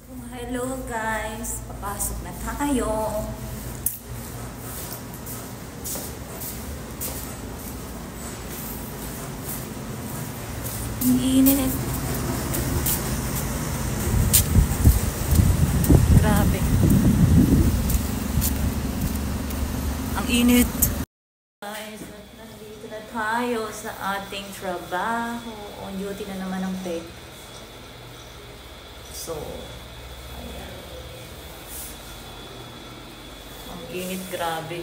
Hello guys, papasok na tayo. Ang init. Grabe. Ang init. Guys, nandito na tayo sa ating trabaho. On duty na naman ang pet. So, ayan. Ang init, grabe.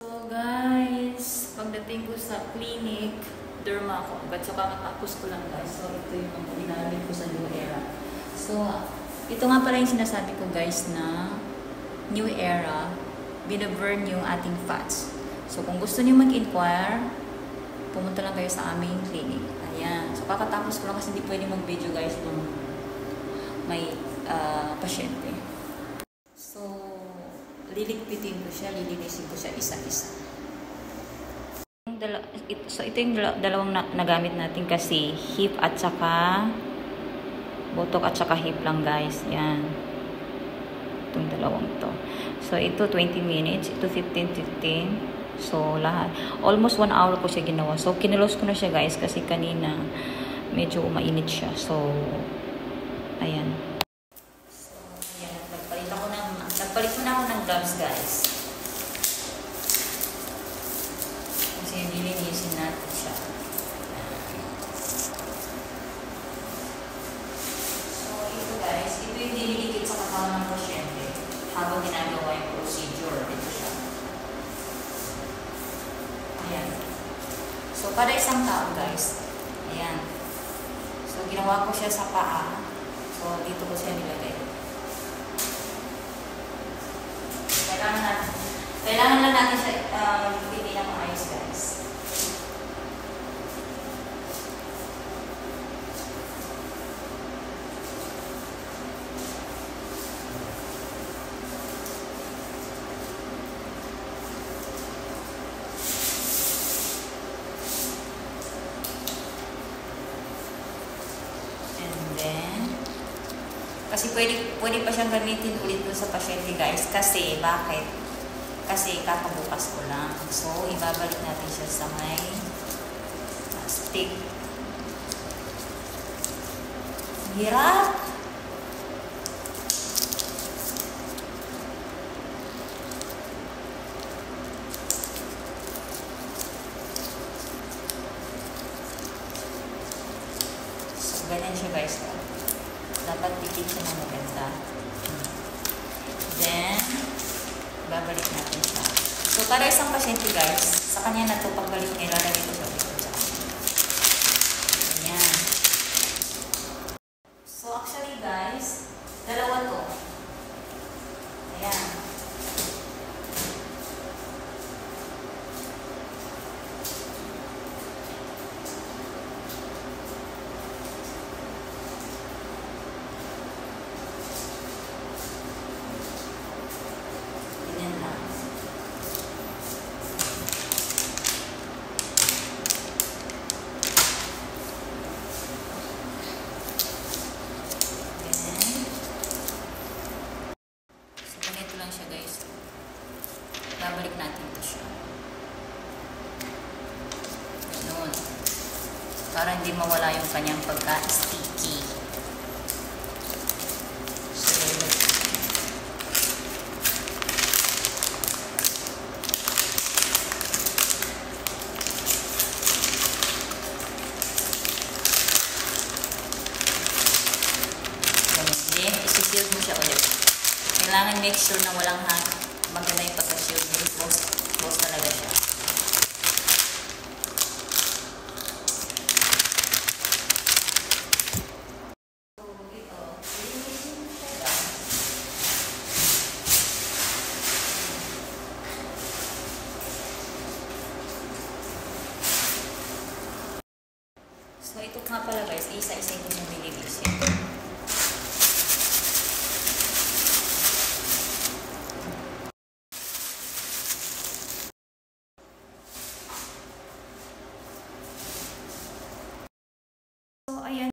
So guys, pagdating ko sa clinic, derma ako. But so kakatapos ko lang guys. So ito yung mga ginamit ko sa New Era. So, ito nga pala yung sinasabi ko guys na New Era, binaburn yung ating fats. So kung gusto niyo mag-inquire, pumunta lang kayo sa aming clinic. Ayan. So kakatapos ko lang kasi hindi pwede mag-video guys nung may pasyente. So, liligpitin ko siya, lilinisin ko siya isa-isa. So, ito yung dalawang nagamit natin kasi hip at saka botok at saka hip lang guys. Yan. Itong dalawang to. So, ito 20 minutes. Ito 15-15. So, lahat. Almost 1 hour ko siya ginawa. So, kinulos ko na siya guys kasi kanina medyo mainit siya. So, ayan. So, ayan. Nagpalit ko na ako ng gloves guys. Kasi nilinisin natin siya. So, ito guys. Ito yung dinilikit sa katawan ng pasyente habang ginagawa yung procedure. Ito siya. Ayan. So, para isang tao guys. Ayan. So, ginawa ko siya sa paa. So, dito ko siya nilagay. Kailangan lang natin siya pili ng maayos guys. Kasi pwede pa siyang gamitin ulit dun sa pasyente guys. Kasi, bakit? Kasi kakabukas ko lang. So, ibabalik natin siya sa may stick. Hirap! So, ganyan siya guys. Dapat dikit siya na maganda. Then, babalik natin siya. So, para isang pasyente guys, sa kanya na ito, pagbalik niya, lalagay ko siya dito siya. Ayan. So, actually guys, dalawa to. Ayan. Babalik natin ito siya. Ganun. Para hindi mawala yung kanyang pagka-sticky. So, ganun. Then, isi-shield mo siya ulit. Kailangan make sure na walang maganda yung pagka-shield. Close talaga siya. So, ito. So, ito nga pala guys. Isa-isa ko yung nililisin.